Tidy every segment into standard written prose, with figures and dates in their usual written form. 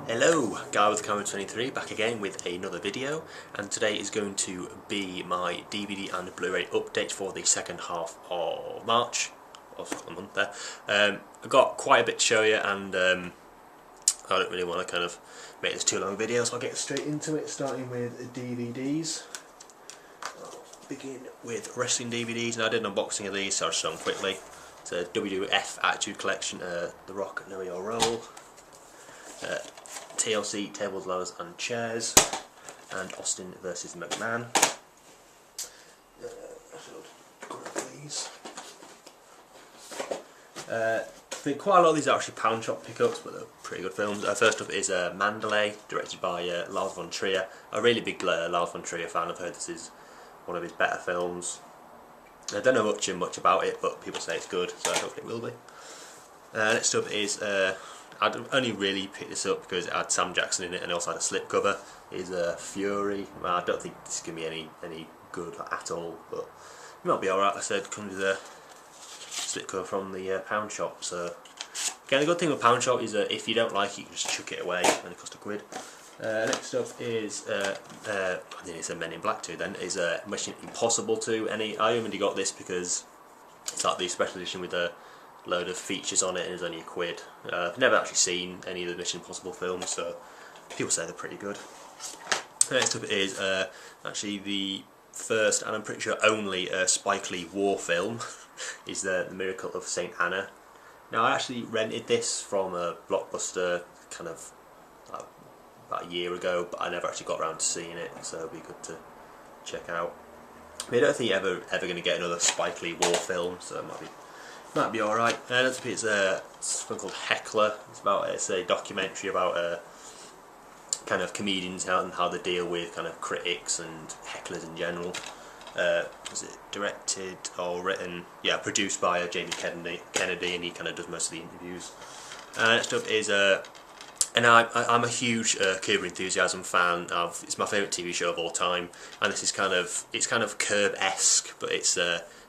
Hello, Guy with Camera 23 back again with another video, and today is going to be my DVD and Blu-ray update for the second half of March, or the month there. I've got quite a bit to show you, and I don't really want to kind of make this too long a video, so I'll get straight into it, starting with DVDs. I'll begin with wrestling DVDs, and I did an unboxing of these, so I'll show them quickly. It's a WWF Attitude Collection, The Rock, Know Your Role. TLC, Tables, Ladders and Chairs, and Austin vs McMahon. I think quite a lot of these are actually pound shop pickups, but they're pretty good films. First up is Mandalay, directed by Lars von Trier. A really big Lars von Trier fan. I've heard this is one of his better films. I don't know much about it, but people say it's good, so I hope it will be. Next up is I'd only really picked this up because it had Sam Jackson in it and also had a slipcover. Is Fury. Well, I don't think this is going to be any good at all, but it might be alright. Like I said, comes with a slipcover from the pound shop. So again, the good thing with pound shop is that if you don't like it, you can just chuck it away and it costs £1. Next up is I think it's a Men in Black 2 then, is Mission Impossible 2. I only got this because it's like the special edition with a load of features on it and it's only £1. I've never actually seen any of the Mission Impossible films, so people say they're pretty good. Next up is actually the first, and I'm pretty sure only, Spike Lee war film, is the Miracle of St. Anna. Now I actually rented this from a Blockbuster kind of about a year ago, but I never actually got around to seeing it, so it'll be good to check out. I don't think you're ever going to get another Spike Lee war film, so it might be alright. It's a film called Heckler. It's a documentary about kind of comedians and how they deal with kind of critics and hecklers in general. Was it directed or written? Yeah, produced by Jamie Kennedy, and he kind of does most of the interviews. Next up is and I'm a huge Curb Your Enthusiasm fan. It's my favourite TV show of all time, and this is kind of Curb-esque, but it's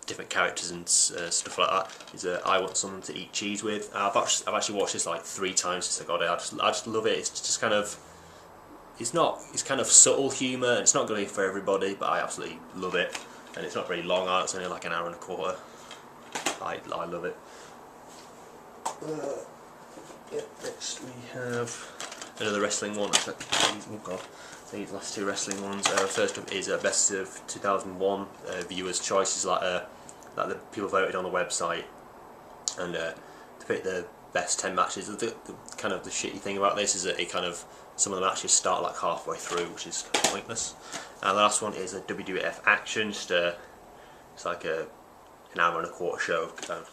different characters and stuff like that. Is I Want Someone to Eat Cheese With. I've actually watched this like 3 times since I got it. I just love it. It's just kind of it's kind of subtle humour. It's not going to be for everybody, but I absolutely love it. And it's not very long. It's only like an hour and a quarter. I love it. Next we have another wrestling one. Oh god, these last 2 wrestling ones. First up is Best of 2001 Viewers' Choices, like the people voted on the website, and to pick the best 10 matches. The kind of the shitty thing about this is that some of the matches start like halfway through, which is pointless. And the last one is a WWF Action. It's like an hour and a quarter show of kind of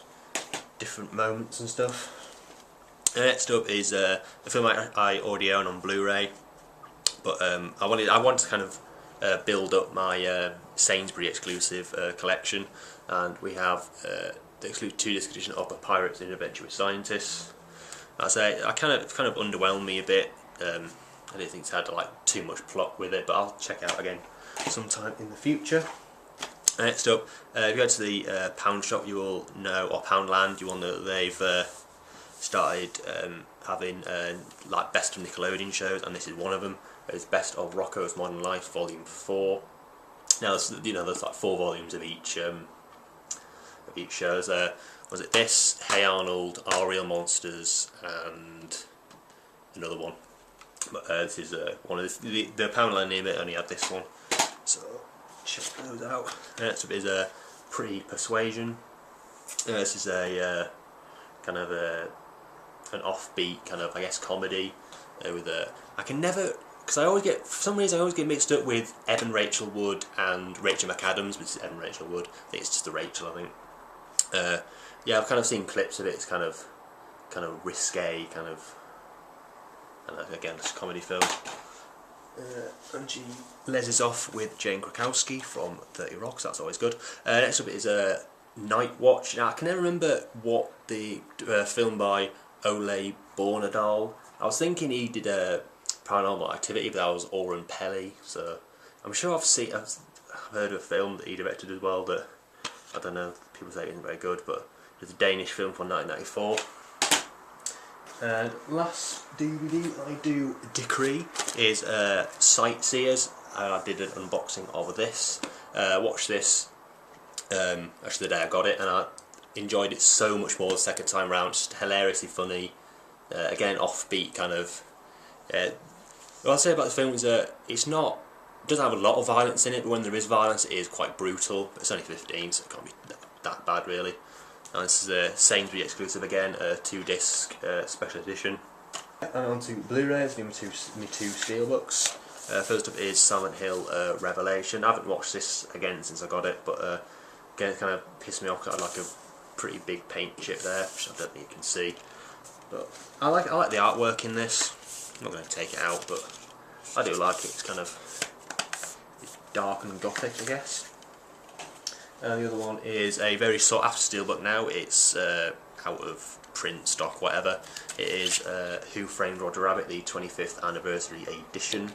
different moments and stuff. Next up is a film I already own on Blu-ray, but I want to kind of build up my Sainsbury exclusive collection, and we have the exclusive 2-disc edition of Pirates in Adventure with Scientists. I say it kind of underwhelmed me a bit. I didn't think it's had like too much plot with it, but I'll check it out again sometime in the future. Next up, if you go to the pound shop, you will know, or Poundland, you will know that they've started having like best of Nickelodeon shows, and this is one of them. It's Best of Rocko's Modern Life Volume 4. Now there's like 4 volumes of each show. Was it this, Hey Arnold, Our Real Monsters, and another one. But this is one of the Poundland near it only had this one, so check those out. Next up is Pre-Persuasion. This is a kind of an offbeat kind of, I guess, comedy with because for some reason I always get mixed up with Evan Rachel Wood and Rachel McAdams, which is Evan Rachel Wood. I think it's just the Rachel, I think. Yeah, I've kind of seen clips of it. It's kind of risque, and again, it's a comedy film. And she lezzes off with Jane Krakowski from 30 Rock, so that's always good. Next up is Night Watch. Now I can never remember what the film by Ole Bornedal. I was thinking he did a Paranormal Activity, but that was Oren Peli. So I'm sure I've heard of a film that he directed as well that I don't know. People say it isn't very good, but it's a Danish film from 1994. And last DVD I do decree is Sightseers. I did an unboxing of this. Watched this actually the day I got it, and I enjoyed it so much more the second time round. Just hilariously funny. Again, offbeat kind of. What I'll say about the film is that it doesn't have a lot of violence in it, but when there is violence, it is quite brutal. But it's only 15, so it can't be that bad really. And this is a Sainsbury's exclusive again, a 2-disc special edition. And on to Blu-rays, my two steelbooks. First up is Silent Hill Revelation. I haven't watched this again since I got it, but again it kind of pissed me off because I had like a pretty big paint chip there, which I don't think you can see. But I like the artwork in this. I'm not going to take it out, but I do like it. It's kind of dark and gothic, I guess. And the other one is a very sought after steelbook now. It's out of print, stock, whatever. It is Who Framed Roger Rabbit, the 25th anniversary edition.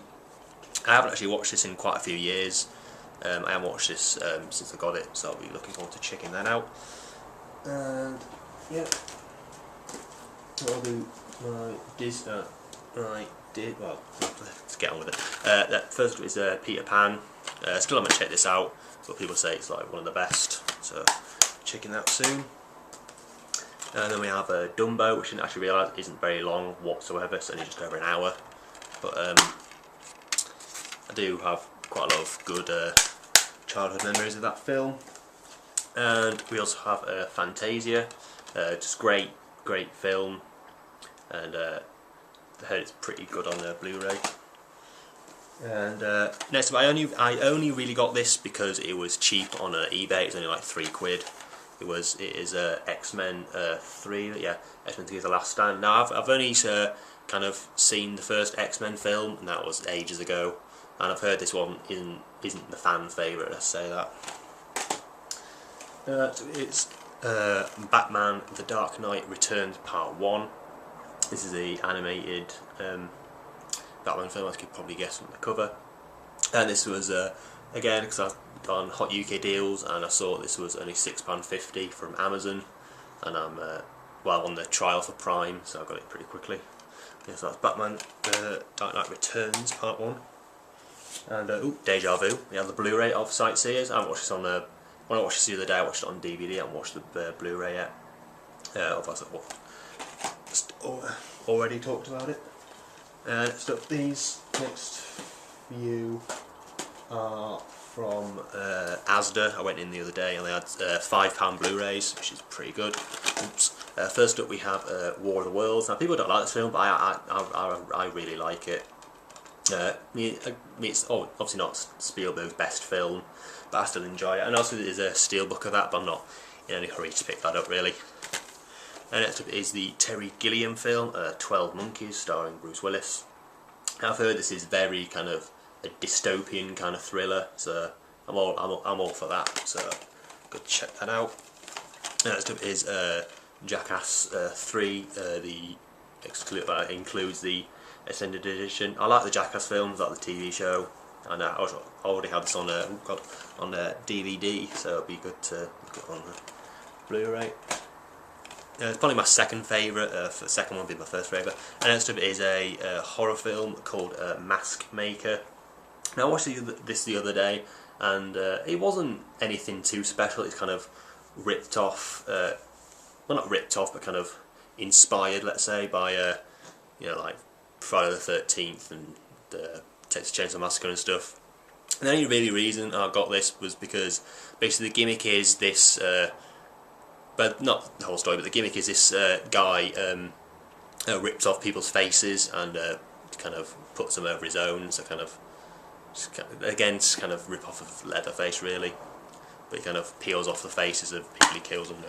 I haven't actually watched this in quite a few years. I haven't watched this since I got it, so I'll be looking forward to checking that out. And yeah, I'll do my well, let's get on with it. That first is Peter Pan. Still haven't checked this out, but people say it's like one of the best, so checking that soon. And then we have Dumbo, which I didn't actually realise isn't very long whatsoever. It's only just over an hour, but I do have quite a lot of good childhood memories of that film. And we also have Fantasia, just great film, and I heard it's pretty good on Blu-ray. And next up, I only really got this because it was cheap on eBay. It's only like £3. It is X-Men 3, yeah, X-Men 3 is the Last Stand. Now I've only kind of seen the first X-Men film, and that was ages ago. And I've heard this one isn't the fan favourite. Let's say that. So it's Batman: The Dark Knight Returns Part 1. This is the animated Batman film, as you could probably guess from the cover. And this was, again, because I've done Hot UK deals, and I saw this was only £6.50 from Amazon. And I'm, well, on the trial for Prime, so I got it pretty quickly. Yeah, so that's Batman Dark Knight Returns Part 1. And, Deja Vu. We have the Blu-ray of Sightseers. I haven't watched this on, when I watched this the other day, I watched it on DVD. I haven't watched the Blu-ray yet. Otherwise, already talked about it. Next up, these next few are from Asda. I went in the other day and they had £5 Blu-rays, which is pretty good. Oops. First up, we have War of the Worlds. Now, people don't like this film, but I really like it. It's obviously not Spielberg's best film, but I still enjoy it. And also, there's a steelbook of that, but I'm not in any hurry to pick that up, really. And next up is the Terry Gilliam film, 12 Monkeys, starring Bruce Willis. Now, I've heard this is very kind of a dystopian kind of thriller, so I'm all for that. So go check that out. And next up is Jackass 3. The exclusive includes the extended edition. I like the Jackass films, like the TV show, and I already have this on DVD, so it'll be good to look at on Blu-ray. It's probably my second favourite, the second one being my first favourite. And next up is a horror film called Mask Maker. Now I watched this the other day, and it wasn't anything too special. It's kind of ripped off, well, not ripped off, but kind of inspired, let's say, by you know, like Friday the 13th and Texas Chainsaw Massacre and stuff. And the only really reason I got this was because basically the gimmick is this. But not the whole story, but the gimmick is this guy rips off people's faces and kind of puts them over his own, so kind of rip off of Leatherface really, but he kind of peels off the faces of people he kills and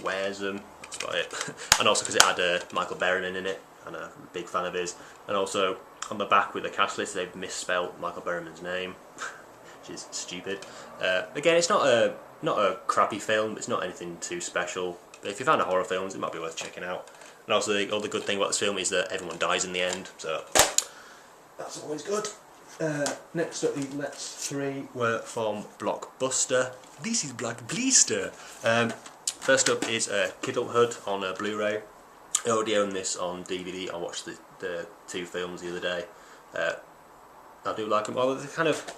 wears them. That's about it. And also because it had Michael Berryman in it, and I'm a big fan of his. And also on the back with the cast list, they've misspelled Michael Berryman's name, which is stupid. Again, it's not a crappy film, it's not anything too special, but if you're a fan of horror films, it might be worth checking out. And also the other good thing about this film is that everyone dies in the end, so that's always good. Next up, the next three were from Blockbuster. This is Blockbuster. First up is Kidulthood on Blu-ray. I already own this on DVD. I watched the two films the other day. I do like them. Although they're kind of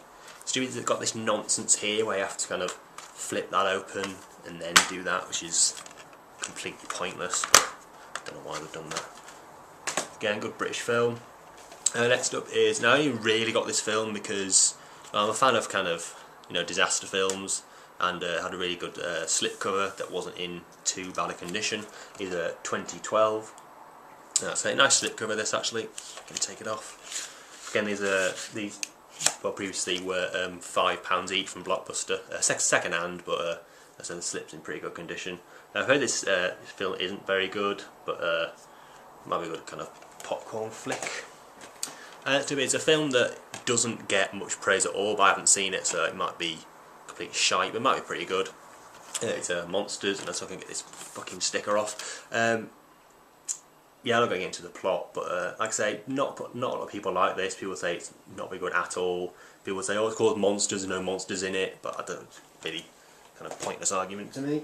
stupid. They've got this nonsense here where you have to kind of flip that open and then do that, which is completely pointless. But I don't know why they've done that. Again, good British film. Next up is, now I only really got this film because I'm a fan of kind of, you know, disaster films, and had a really good slipcover that wasn't in too bad a condition. It's 2012. That's a nice slipcover. This actually, can you take it off? Again, these well previously were £5 each from Blockbuster, second hand, but I said the slip's in pretty good condition. I've heard this film isn't very good, but might be a good kind of popcorn flick. It's a film that doesn't get much praise at all, but I haven't seen it, so it might be complete shite, but it might be pretty good. It's Monsters, and so I can get this fucking sticker off. Yeah, I'm not going into the plot, but like I say, not a lot of people like this. People say it's not very good at all. People say, oh, it's called Monsters and no monsters in it, but I don't really, kind of pointless argument to me.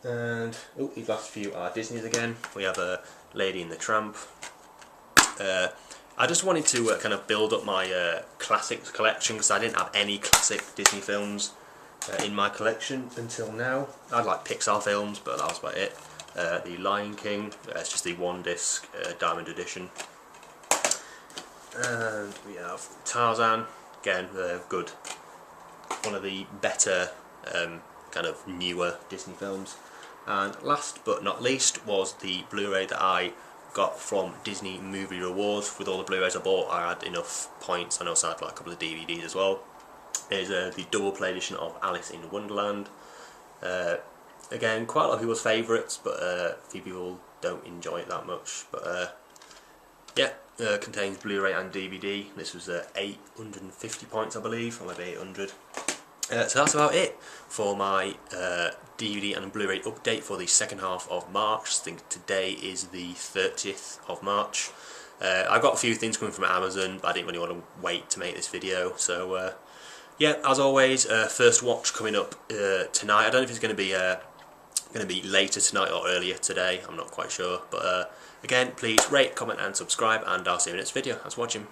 And these last few are Disney's again. We have Lady and the Tramp. I just wanted to kind of build up my classics collection because I didn't have any classic Disney films in my collection until now. I like Pixar films, but that was about it. The Lion King, it's just the one disc Diamond Edition. And we have Tarzan, again, good. One of the better kind of newer Disney films. And last but not least was the Blu-ray that I got from Disney Movie Rewards. With all the Blu-rays I bought, I had enough points. I also had like a couple of DVDs as well. There's the double play edition of Alice in Wonderland. Again, quite a lot of people's favourites, but a few people don't enjoy it that much. But yeah, contains Blu-ray and DVD. This was 850 points, I believe, or maybe 800. So that's about it for my DVD and Blu-ray update for the second half of March. I think today is the 30th of March. I've got a few things coming from Amazon, but I didn't really want to wait to make this video. So yeah, as always, first watch coming up tonight. I don't know if it's going to be later tonight or earlier today. I'm not quite sure. But again, please rate, comment and subscribe, and I'll see you in the next video. Thanks for watching.